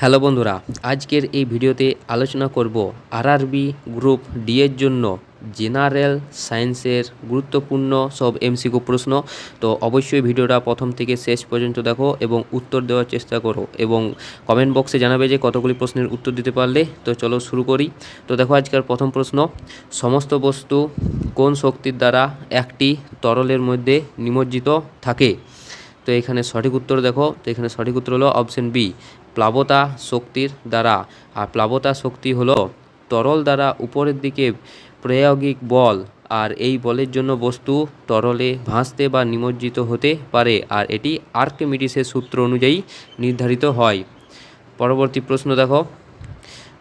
Hello বন্ধুরা, আজকের এই ভিডিওতে আলোচনা করব আরআরবি গ্রুপ ডি এর জন্য জেনারেল সায়েন্সের গুরুত্বপূর্ণ সব এমসিকিউ প্রশ্ন। তো অবশ্যই ভিডিওটা প্রথম থেকে শেষ পর্যন্ত দেখো এবং উত্তর দেওয়ার চেষ্টা করো এবং কমেন্ট বক্সে জানাবে যে কতগুলি প্রশ্নের উত্তর দিতে পারলে। তো চলো শুরু করি। তো দেখো আজকের প্রথম প্রশ্ন, সমস্ত বস্তু কোন শক্তির দ্বারা একটি তরলের মধ্যে নিমজ্জিত থাকে? তো এখানে সঠিক উত্তর দেখো, তো এখানে সঠিক উত্তর হলো অপশন বি, প্লাবতা শক্তির দ্বারা। আর প্লাবতা শক্তি হলো তরল দ্বারা উপরের দিকে প্রায়োগিক বল, আর এই বলের জন্য বস্তু তরলে ভাসতে বা নিমজ্জিত হতে পারে, আর এটি আর্কিমিডিসের সূত্র অনুযায়ী নির্ধারিত হয়। পরবর্তী প্রশ্ন দেখো,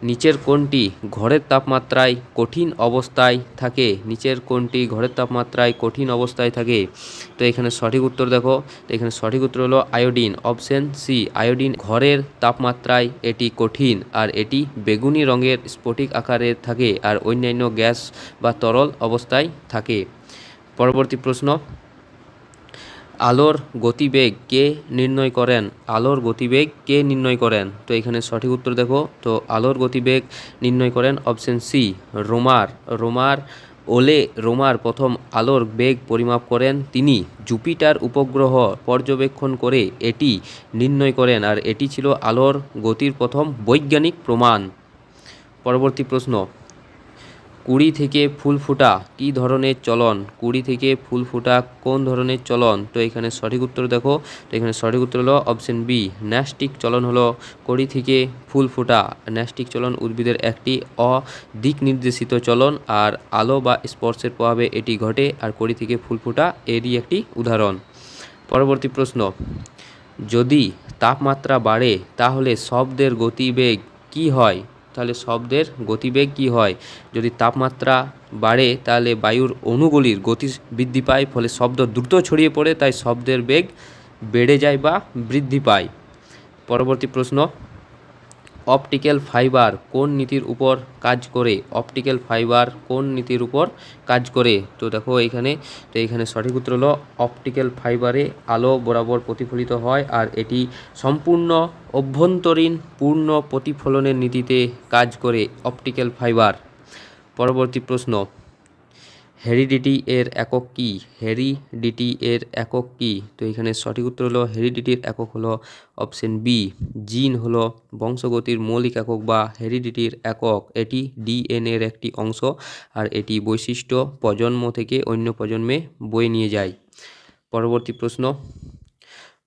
নিচের কোনটি ঘরের তাপমাত্রায় কঠিন অবস্থায় থাকে? নিচের কোনটি ঘরের তাপমাত্রায় কঠিন অবস্থায় থাকে? তো এখানে সঠিক উত্তর দেখো, তো এখানে সঠিক উত্তর হলো আয়োডিন, অপশন সি আয়োডিন ঘরের তাপমাত্রায় এটি কঠিন, আর এটি বেগুনি রঙের স্ফটিক আকারে থাকে, আর অন্যান্য গ্যাস বা তরল অবস্থায় থাকে। পরবর্তী প্রশ্ন, আলোর গতিবেগ কে নির্ণয় করেন? আলোর গতিবেগ কে নির্ণয় করেন? তো এখানে সঠিক উত্তর দেখো, তো আলোর গতিবেগ নির্ণয় করেন অপশন সি রোমার। রোমার প্রথম আলোর বেগ পরিমাপ করেন তিনি জুপিটার উপগ্রহ পর্যবেক্ষণ করে এটি নির্ণয় করেন, আর এটি ছিল আলোর গতির প্রথম বৈজ্ঞানিক প্রমাণ। পরবর্তী প্রশ্ন, কুড়ি থেকে ফুল ফোটা কী ধরনের চলন? কুড়ি থেকে ফুল ফোটা কোন ধরনের চলন? তো এখানে সঠিক উত্তর দেখো, তো এখানে সঠিক উত্তর হলো অপশন বি ন্যাস্টিক চলন হলো কুড়ি থেকে ফুল ফোটা। ন্যাস্টিক চলন উদ্ভিদের একটি অদিক নির্দেশিত চলন, আর আলো বা স্পর্শের প্রভাবে এটি ঘটে, আর কুড়ি থেকে ফুল ফোটা এরই একটি উদাহরণ। পরবর্তী প্রশ্ন, যদি তাপমাত্রা বাড়ে তাহলে শব্দের গতিবেগ কী হয়? তাহলে শব্দের গতিবেগ কী হয়? যদি তাপমাত্রা বাড়ে তাহলে বায়ুর অণুগুলির গতি বৃদ্ধি পায়, ফলে শব্দ দ্রুত ছড়িয়ে পড়ে, তাই শব্দের বেগ বেড়ে যায় বা বৃদ্ধি পায়। পরবর্তী প্রশ্ন, অপটিক্যাল ফাইবার কোন নীতির উপর কাজ করে? অপটিক্যাল ফাইবার কোন নীতির উপর কাজ করে? তো দেখো এখানে সঠিক উত্তর হলো অপটিক্যাল ফাইবারে আলো বরাবর প্রতিফলিত হয়, আর এটি সম্পূর্ণ অভ্যন্তরীণ পূর্ণ প্রতিফলনের নীতিতে কাজ করে অপটিক্যাল ফাইবার। পরবর্তী প্রশ্ন, হেরিডিটি এর একক কী? হেরিডিটি এর একক কী? তো এখানে সঠিক উত্তর হলো হেরিডিটির একক হলো অপশন বি জিন হলো বংশগতির মৌলিক একক বা হেরিডিটির একক। এটি ডিএনএ এর একটি অংশ, আর এটি বৈশিষ্ট্য প্রজন্ম থেকে অন্য প্রজন্মে বয়ে নিয়ে যায়। পরবর্তী প্রশ্ন,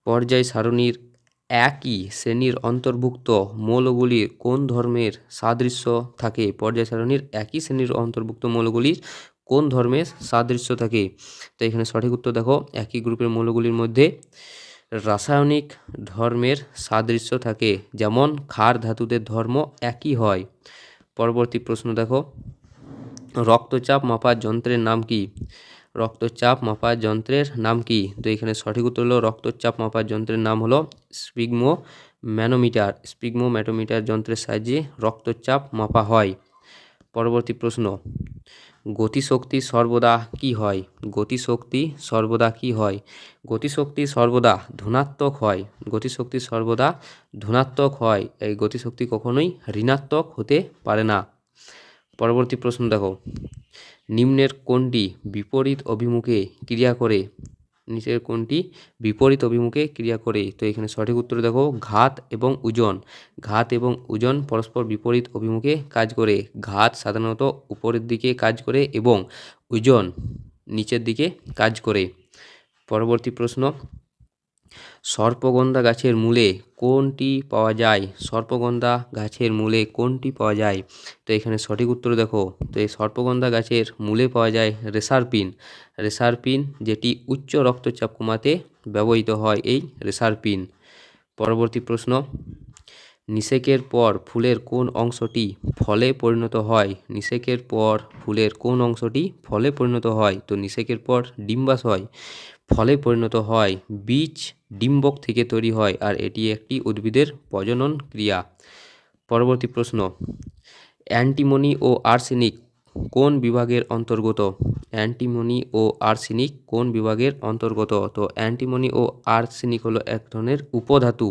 পর্যায় সারণীর একই শ্রেণীর অন্তর্ভুক্ত মৌলগুলির কোন ধর্মের সাদৃশ্য থাকে? পর্যায় সারণীর একই শ্রেণীর অন্তর্ভুক্ত মৌলগুলির কোন ধর্মের সাদৃশ্য থাকে? তো এখানে সঠিক উত্তর দেখো, একই গ্রুপের মৌলগুলির মধ্যে রাসায়নিক ধর্মের সাদৃশ্য থাকে, যেমন ক্ষার ধাতুদের ধর্ম একই হয়। পরবর্তী প্রশ্ন দেখো, রক্তচাপ মাপার যন্ত্রের নাম কি? রক্তচাপ মাপার যন্ত্রের নাম কি? তো এখানে সঠিক উত্তর হলো রক্তচাপ মাপার যন্ত্রের নাম হলো স্পিগমোম্যানোমিটার। স্পিগমোম্যানোমিটার যন্ত্রের সাহায্যে রক্তচাপ মাপা হয়। পরবর্তী প্রশ্ন, গতিশক্তি সর্বদা কি হয়? গতিশক্তি সর্বদা কি হয়? গতিশক্তি সর্বদা ধনাত্মক হয়। গতিশক্তি সর্বদা ধনাত্মক হয়, এই গতিশক্তি কখনোই ঋণাত্মক হতে পারে না। পরবর্তী প্রশ্ন দেখো, নিম্নের কোনটি বিপরীত অভিমুখে ক্রিয়া করে? নিচের কোনটি বিপরীত অভিমুখে ক্রিয়া করে? তো এখানে সঠিক উত্তর দেখো, ঘাত এবং ওজন। ঘাত এবং ওজন পরস্পর বিপরীত অভিমুখে কাজ করে। ঘাত সাধারণত উপরের দিকে কাজ করে এবং ওজন নিচের দিকে কাজ করে। পরবর্তী প্রশ্ন, সর্পগন্ধা গাছের মূলে কোনটি পাওয়া যায়? সর্পগন্ধা গাছের মূলে কোনটি পাওয়া যায়? তো এখানে সঠিক উত্তর দেখো, তো এই সর্পগন্ধা গাছের মূলে পাওয়া যায় রেসারপিন। রেসারপিন, যেটি উচ্চ রক্তচাপ কমাতে ব্যবহৃত হয় এই রেসারপিন। পরবর্তী প্রশ্ন, নিষেকের পর ফুলের কোন অংশটি ফলে পরিণত হয়? নিষেকের পর ফুলের কোন অংশটি ফলে পরিণত হয়? তো নিষেকের পর ডিম্বাশয় ফলে পরিণত হয়। বীজ ডিম্বক থেকে তৈরি হয়, আর এটি একটি উদ্ভিদের প্রজনন ক্রিয়া। পরবর্তী প্রশ্ন, অ্যান্টিমনি ও আর্সেনিক কোন বিভাগের অন্তর্গত? অ্যান্টিমনি ও আর্সেনিক কোন বিভাগের অন্তর্গত? তো অ্যান্টিমনি ও আর্সেনিক হলো এক ধরনের উপধাতু।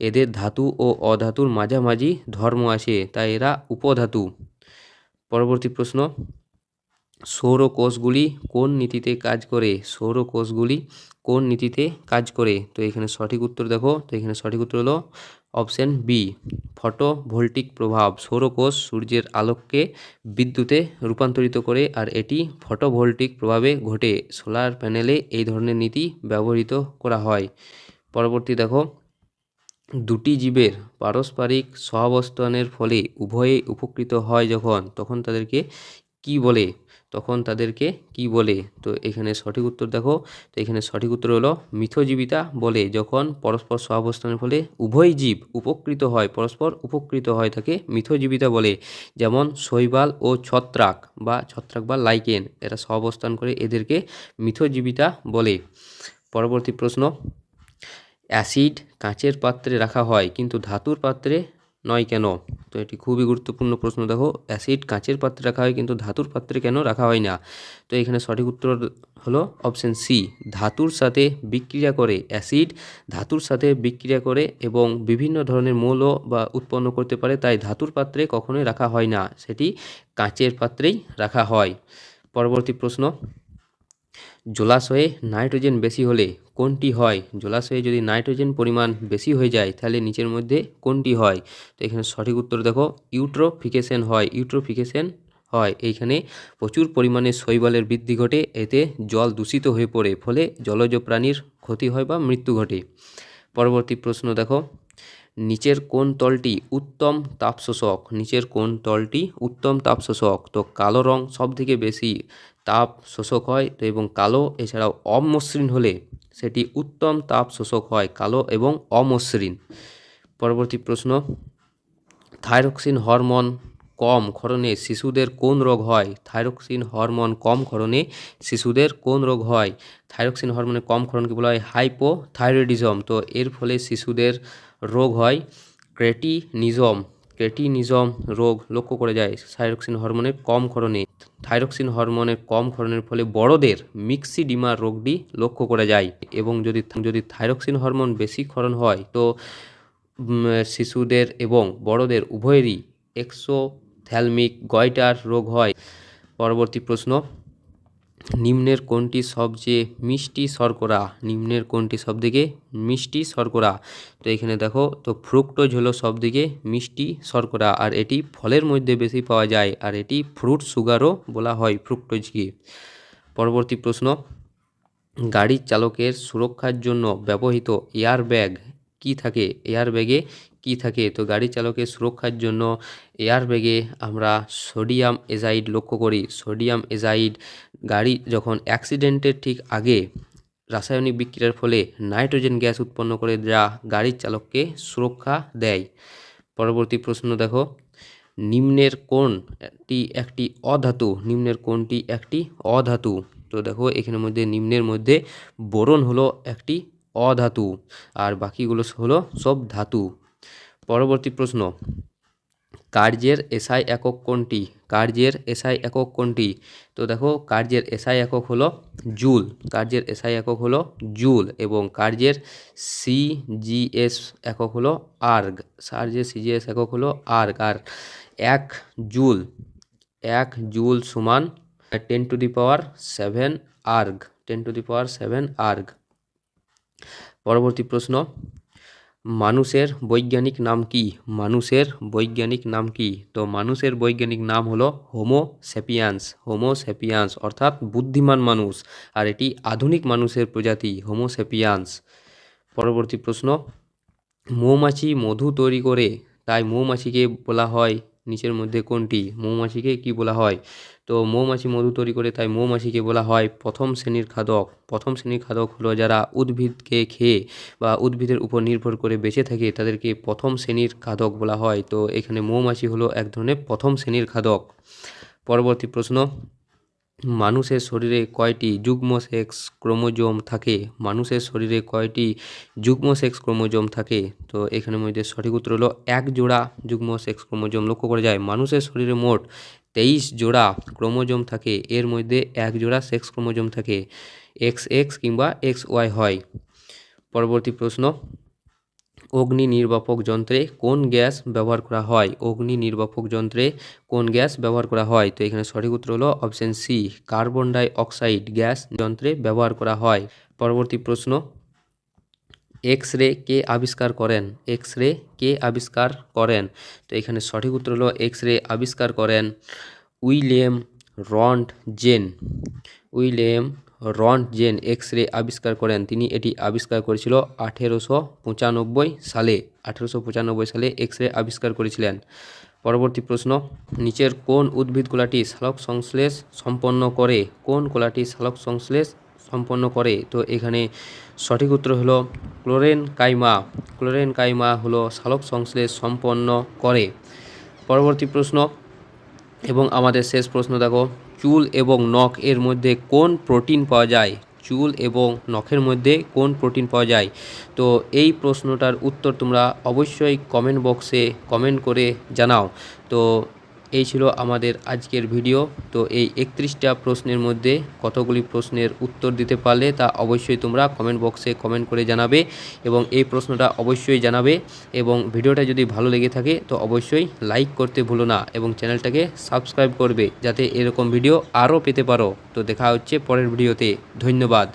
এদের ধাতু ও অধাতুর মাঝামাঝি ধর্ম আছে, তাই এরা উপধাতু। পরবর্তী প্রশ্ন, সৌরকোষগুলি কোন নীতিতে কাজ করে? সৌরকোষগুলি কোন নীতিতে কাজ করে? তো এখানে সঠিক উত্তর দেখো, তো এখানে সঠিক উত্তর হলো অপশন বি, ফটোভোল্টিক প্রভাব। সৌরকোষ সূর্যের আলোককে বিদ্যুতে রূপান্তরিত করে, আর এটি ফটোভোল্টিক প্রভাবে ঘটে। সোলার প্যানেলে এই ধরনের নীতি ব্যবহৃত করা হয়। পরবর্তী দেখো, দুটি জীবের পারস্পরিক সহাবস্থানের ফলে উভয়ে উপকৃত হয় যখন, তখন তাদেরকে কি বলে? তখন তাদেরকে কি বলে? তো এখানে সঠিক উত্তর দেখো, তো এখানে সঠিক উত্তর হলো মিথজীবিতা বলে। যখন পরস্পর সহাবস্থানের ফলে উভয় জীব উপকৃত হয়, পরস্পর উপকৃত হয়, তাকে মিথজীবিতা বলে। যেমন শৈবাল ও ছত্রাক বা লাইকেন, এরা সহাবস্থান করে, এদেরকে মিথজীবিতা বলে। পরবর্তী প্রশ্ন, অ্যাসিড কাঁচের পাত্রে রাখা হয় কিন্তু ধাতুর পাত্রে নয় কেন? তো এটি খুবই গুরুত্বপূর্ণ প্রশ্ন। দেখো, অ্যাসিড কাঁচের পাত্রে রাখা হয় কিন্তু ধাতুর পাত্রে কেন রাখা হয় না? তো এখানে সঠিক উত্তর হলো অপশন সি, ধাতুর সাথে বিক্রিয়া করে। অ্যাসিড ধাতুর সাথে বিক্রিয়া করে এবং বিভিন্ন ধরনের মৌল বা উৎপন্ন করতে পারে, তাই ধাতুর পাত্রে কখনোই রাখা হয় না, সেটি কাঁচের পাত্রেই রাখা হয়। পরবর্তী প্রশ্ন, জলাশয়ে নাইট্রোজেন বেশি হলে কোনটি হয়? জলাশয়ে যদি নাইট্রোজেন পরিমাণ বেশি হয়ে যায় তাহলে নিচের মধ্যে কোনটি হয়? তো এখানে সঠিক উত্তর দেখো, ইউট্রোফিকেশন হয়। ইউট্রোফিকেশন হয়, এইখানে প্রচুর পরিমাণে শৈবালের বৃদ্ধি ঘটে, এতে জল দূষিত হয়ে পড়ে, ফলে জলজ প্রাণীর ক্ষতি হয় বা মৃত্যু ঘটে। পরবর্তী প্রশ্ন দেখো, নিচের কোন তলটি উত্তম তাপ শোষক? নিচের কোন তলটি উত্তম তাপ শোষক? তো কালো রং সব থেকে বেশি তাপ শোষক হয়, তো এবং কালো এছাড়াও অমসৃণ হলে সেটি উত্তম তাপ শোষক হয়, কালো এবং অমসৃণ। পরবর্তী প্রশ্ন, থাইরক্সিন হরমোন কম ক্ষরণে শিশুদের কোন রোগ হয়? থাইরক্সিন হরমোন কম ক্ষরণে শিশুদের কোন রোগ হয়? থাইরক্সিন হরমোনের কম ক্ষরণকে বলা হয় হাইপোথাইরয়েডিজম। তো এর ফলে শিশুদের রোগ হয় ক্রেটিনিজম। ক্রেটিনিজম রোগ লক্ষ্য করা যায় থাইরক্সিন হরমোনের কম ক্ষরণে। থাইরক্সিন হরমোনের কম ক্ষরণের ফলে বড়দের মিক্সিডিমা রোগটি লক্ষ্য করা যায়। এবং যদি থাইরক্সিন হরমোন বেশি ক্ষরণ হয় তো শিশুদের এবং বড়দের উভয়েরই এক্সোথ্যালমিক গয়টার রোগ হয়। পরবর্তী প্রশ্ন, নিম্নের কোনটি সবচেয়ে মিষ্টি শর্করা? নিম্নের কোনটি সবথেকে মিষ্টি শর্করা? তো এখানে দেখো, তো ফ্রুক্টোজ হলো সবথেকে মিষ্টি শর্করা, আর এটি ফলের মধ্যে বেশি পাওয়া যায়, আর এটি ফ্রুট সুগারও বলা হয় ফ্রুক্টোজকে। পরবর্তী প্রশ্ন, গাড়ির চালকের সুরক্ষার জন্য ব্যবহৃত এয়ারব্যাগ কি থাকে? এয়ারব্যাগে কি থাকে? তো গাড়ি চালকের সুরক্ষার জন্য এয়ারব্যাগে আমরা সোডিয়াম এজাইড লক্ষ্য করি। সোডিয়াম এজাইড গাড়ি যখন অ্যাক্সিডেন্টের ঠিক আগে রাসায়নিক বিক্রিয়ার ফলে নাইট্রোজেন গ্যাস উৎপন্ন করে, যা গাড়ির চালককে সুরক্ষা দেয়। পরবর্তী প্রশ্ন দেখো, নিম্নের কোনটি একটি অধাতু? নিম্নের কোনটি একটি অধাতু? তো দেখো, এখানের মধ্যে নিম্নের মধ্যে বোরন হলো একটি অধাতু, আর বাকিগুলো হলো সব ধাতু। পরবর্তী প্রশ্ন, কার্যের এসআই একক কোনটি? কার্যের এসআই একক কোনটি? তো দেখো, কার্যের এসআই একক হলো জুল। কার্যের এসআই একক হলো জুল, এবং কার্যের সিজিএস একক হলো আর্গ। কার্যের সিজিএস একক হলো আর্গ। আর এক জুল এক জুল সমান 10⁻7 আর্গ। 10⁻7 আর্গ। পরবর্তী প্রশ্ন, মানুষের বৈজ্ঞানিক নাম কি? মানুষের বৈজ্ঞানিক নাম কি? তো মানুষের বৈজ্ঞানিক নাম হলো হোমো স্যাপিয়ান্স। হোমো স্যাপিয়ান্স অর্থাৎ বুদ্ধিমান মানুষ, আর এটি আধুনিক মানুষের প্রজাতি হোমো স্যাপিয়ান্স। পরবর্তী প্রশ্ন, মৌমাছি মধু তৈরি করে, তাই মৌমাছিকে বলা হয় নিচের মধ্যে কোনটি? মৌমাছিকে কি বলা হয়? তো মৌমাছি মধু তৈরি করে, তাই মৌমাছিকে বলা হয় প্রথম শ্রেণীর খাদক। প্রথম শ্রেণীর খাদক হলো যারা উদ্ভিদকে খেয়ে বা উদ্ভিদের উপর নির্ভর করে বেঁচে থাকে, তাদেরকে প্রথম শ্রেণীর খাদক বলা হয়। তো এখানে মৌমাছি হলো এক ধরনের প্রথম শ্রেণীর খাদক। পরবর্তী প্রশ্ন, মানুষের শরীরে কয়টি যুগ্ম সেক্স ক্রোমোজোম থাকে? মানুষের শরীরে কয়টি যুগ্ম সেক্স ক্রোমোজোম থাকে? তো এখানের মধ্যে সঠিক উত্তর হলো এক জোড়া যুগ্ম সেক্স ক্রোমোজোম লক্ষ্য করা যায়। মানুষের শরীরে মোট 23 জোড়া ক্রোমোজোম থাকে, এর মধ্যে 1 জোড়া সেক্স ক্রোমোজোম থাকে, XX কিংবা XY হয়। পরবর্তী প্রশ্ন, অগ্নি নির্বাপক যন্ত্রে কোন গ্যাস ব্যবহার করা হয়? অগ্নি নির্বাপক যন্ত্রে কোন গ্যাস ব্যবহার করা হয়? তো এখানে সঠিক উত্তর হলো option C, carbon die oxide gas যন্ত্রে ব্যবহার করা হয়। পরবর্তী প্রশ্ন, এক্স রে কে আবিষ্কার করেন? এক্স রে কে আবিষ্কার করেন? তো এখানে সঠিক উত্তর হলো এক্স রে আবিষ্কার করেন William Röntgen. William Röntgen X ray আবিষ্কার করেন। তিনি এটি আবিষ্কার করেছিল 1895 সালে। 1895 সালে এক্স রে আবিষ্কার করেছিলেন। পরবর্তী প্রশ্ন, নিচের কোন উদ্ভিদকুলাটি সালোক সংশ্লেষ সম্পন্ন করে? কোন কলাটি সালোক সংশ্লেষ সম্পন্ন করে? তো এখানে সঠিক উত্তর হলো ক্লোরেনকাইমা। ক্লোরেনকাইমা হলো সালোক সংশ্লেষ সম্পন্ন করে। পরবর্তী প্রশ্ন এবং আমাদের শেষ প্রশ্ন দেখো, চুল এবং নখ এর মধ্যে কোন প্রোটিন পাওয়া যায়? চুল এবং নখের মধ্যে কোন প্রোটিন পাওয়া যায়? তো এই প্রশ্নটার উত্তর তোমরা অবশ্যই কমেন্ট বক্সে কমেন্ট করে জানাও। তো এই ছিল আমাদের আজকের ভিডিও। তো এই 31টা প্রশ্নের মধ্যে কতগুলি প্রশ্নের উত্তর দিতে পারলে তা অবশ্যই তোমরা কমেন্ট বক্সে কমেন্ট করে জানাবে এবং এই প্রশ্নটা অবশ্যই জানাবে। এবং ভিডিওটা যদি ভালো লেগে থাকে তো অবশ্যই লাইক করতে ভুলো না এবং চ্যানেলটাকে সাবস্ক্রাইব করবে যাতে এরকম ভিডিও আরও পেতে পারো। তো দেখা হচ্ছে পরের ভিডিওতে। ধন্যবাদ।